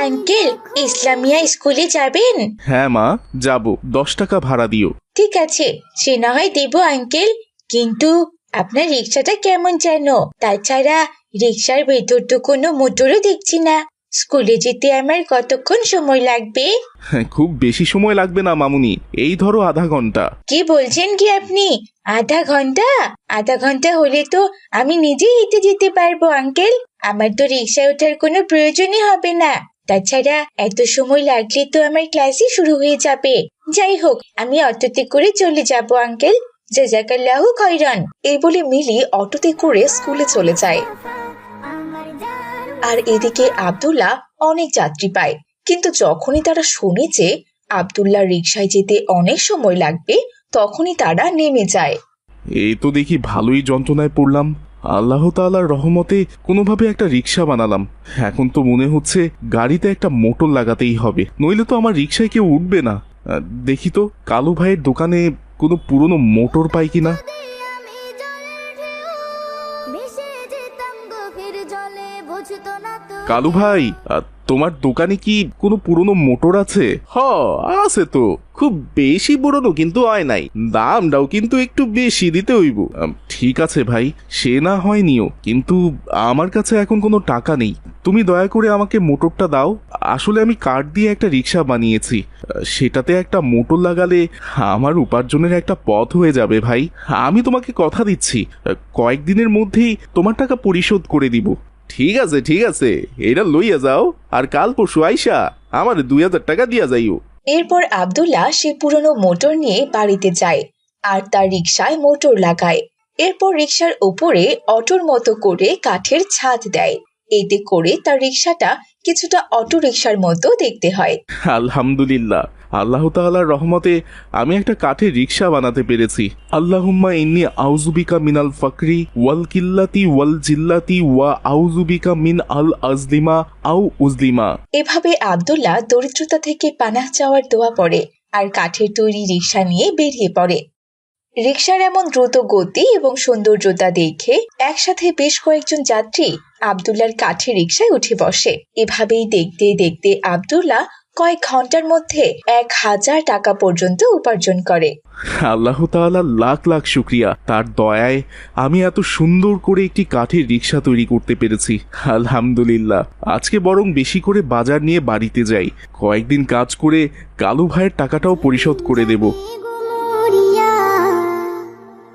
Uncle, Islamia স্কুলে যাবেন? হ্যাঁ মা, যাব। 10 টাকা ভাড়া দিও। ঠিক আছে, সে না হয় দেব আঙ্কেল, কিন্তু আপনার রিক্সাটা কেমন যেন? তাছাড়া রিক্সার ভেতর তো কোনো মোটরও দেখছি না। স্কুলে যেতে আমার কতক্ষণ সময় লাগবে? খুব বেশি সময় লাগবে না মামুনি, এই ধরো আধা ঘন্টা। কি বলছেন কি আপনি? আধা ঘন্টা? আধা ঘন্টা হলে তো আমি নিজেই হেঁটে যেতে পারবো আঙ্কেল। আমার তো রিক্সায় ওঠার কোনো প্রয়োজনই হবে না। তাছাড়া এত সময় লাগলে তো আমার ক্লাসই শুরু হয়ে যাবে। যাই হোক, আমি অটোতে করে চলে যাব আঙ্কেল। জাযাকাল্লাহু খাইরান। এই বলে মিলি অটোতে করে স্কুলে চলে যায়। আর এদিকে আব্দুল্লাহ অনেক যাত্রী পায়, কিন্তু যখনই তারা শুনে যে আব্দুল্লাহ রিকশায় যেতে অনেক সময় লাগবে, তখনই তারা নেমে যায়। এই তো দেখি ভালোই যন্ত্রণায় পড়লাম। আল্লাহ তাআলার রহমতে কোনোভাবে একটা রিক্সা বানালাম। এখন তো মনে হচ্ছে গাড়িতে একটা মোটর লাগাতেই হবে, নইলে তো আমার রিক্সায় কেউ উঠবে না। দেখি তো কালু ভাইয়ের দোকানে কোনো পুরনো মোটর পাই কিনা। কালু ভাই, তোমার দোকানে কি কোনো পুরনো মোটর আছে? আছে তো, খুব বেশি পুরনো কিন্তু হয় নাই, দামটাও কিন্তু একটু বেশি দিতে হইব। ঠিক আছে ভাই, সে না হয় নিও, কিন্তু আমার কাছে এখন কোনো টাকা নেই। তুমি দয়া করে আমাকে মোটরটা দাও। আসলে আমি কাঠ দিয়ে একটা রিক্সা বানিয়েছি, সেটাতে একটা মোটর লাগালে আমার উপার্জনের একটা পথ হয়ে যাবে ভাই। আমি তোমাকে কথা দিচ্ছি, কয়েকদিনের মধ্যেই তোমার টাকা পরিশোধ করে দিব। ঠিক আছে ঠিক আছে, এটা লইয়া যাও, আর কাল পরশু আইসা আমার 2000 টাকা দিয়া যাইও। এরপর আব্দুল্লাহ সে পুরনো মোটর নিয়ে বাড়িতে যায় আর তার রিকশায় মোটর লাগায়। এরপর রিকশার উপরে অটোর মতো করে কাঠের ছাদ দেয়। এতে করে তার রিকশাটা কিছুটা অটো রিকশার মতো দেখতে হয়। আলহামদুলিল্লাহ, আল্লাহ তাআলার রহমতে আমি একটা কাঠের রিক্সা বানাতে পেরেছি। আল্লাহুম্মা ইন্নী আউযুবিকা মিনাল ফাকরি ওয়াল কিল্লাতি ওয়াল জিল্লাতি ওয়া আউযুবিকা মিন আল আজলিমা আও উজলিমা। এভাবে আব্দুল্লাহ দরিদ্রতা থেকে পানাহ চাওয়ার দোয়া পড়ে আর কাঠের তৈরি রিকশা নিয়ে বেরিয়ে পড়ে। রিকশার এমন দ্রুত গতি এবং সৌন্দর্যতা দেখে একসাথে বেশ কয়েকজন যাত্রী আব্দুল্লাহর কাঠের রিকশায় উঠে বসে। এভাবেই দেখতে দেখতে আব্দুল্লাহ কয়েক ঘন্টার মধ্যে 1000 টাকা পর্যন্ত উপার্জন করে। আল্লাহ তাআলার লাখ লাখ শুকরিয়া, তার দয়ায় আমি এত সুন্দর করে একটি কাঠের রিক্সা তৈরি করতে পেরেছি। আলহামদুলিল্লাহ, আজকে বরং বেশি করে বাজার নিয়ে বাড়িতে যাই, কয়েকদিন কাজ করে কালু ভাইয়ের টাকাটাও পরিশোধ করে দেব।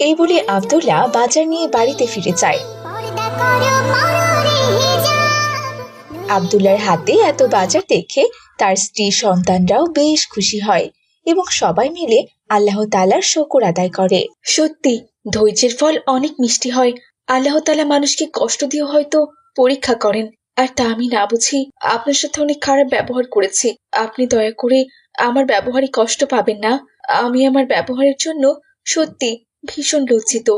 এই বলে আব্দুল্লাহ বাজার নিয়ে বাড়িতে ফিরে যায়। আব্দুল্লাহর হাতে এত বাজার দেখে তার স্ত্রী সন্তানরাও বেশ খুশি হয় এবং সবাই মিলে আল্লাহ তাআলার শুকর আদায় করে। সত্যি ধৈর্যের ফল অনেক মিষ্টি হয়। আল্লাহ তাআলা মানুষকে কষ্ট দিয়ে হয়তো পরীক্ষা করেন, আর তা আমি না বুঝি আপনার সাথে অনেক খারাপ ব্যবহার করেছি। আপনি দয়া করে আমার ব্যবহারে কষ্ট পাবেন না। আমি আমার ব্যবহারের জন্য সত্যি ভীষণ লজ্জিত।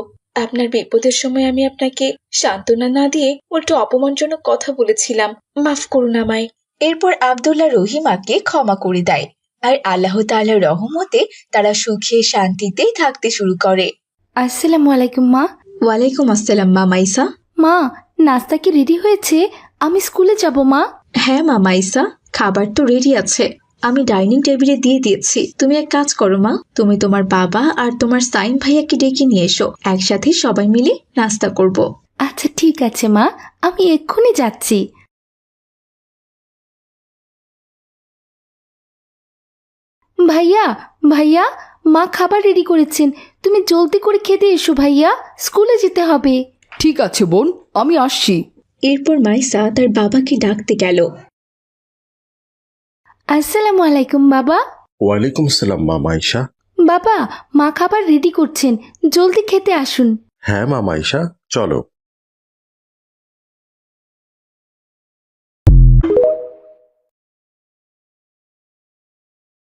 আপনার বিপদের সময় আমি আপনাকে সান্ত্বনা না দিয়ে উল্টো অপমানজনক কথা বলেছিলাম, মাফ করুন আমায়। এরপর আব্দুল্লাহ রহিমাকে ক্ষমা করে দেয় আর আল্লাহ তাআলার রহমতে তারা সুখে শান্তিতে থাকতে শুরু করে। আসসালামু আলাইকুম মা। ওয়ালাইকুম আসসালাম মা মাইসা। মা, নাস্তা কি রেডি হয়েছে? আমি স্কুলে যাব মা। হ্যাঁ মা মাইসা, খাবার তো রেডি আছে, আমি ডাইনিং টেবিলে দিয়ে দিয়েছি। তুমি এক কাজ করো মা, তুমি তোমার বাবা আর তোমার সাইন ভাইয়াকে ডেকে নিয়ে এসো, একসাথে সবাই মিলে নাস্তা করব। আচ্ছা ঠিক আছে মা, আমি এক্ষুনি যাচ্ছি। ভাইয়া ভাইয়া, মা খাবার রেডি করেছেন, তুমি জলদি করে খেতে এসো ভাইয়া, স্কুলে যেতে হবে। ঠিক আছে বোন, আমি আসছি। এরপর মাইসা তার বাবাকে ডাকতে গেল। আসসালামু আলাইকুম বাবা। ওয়ালাইকুম আসসালাম মা মাইশা। বাবা, মা খাবার রেডি করছেন, জলদি খেতে আসুন। হ্যাঁ মা মাইশা, চলো।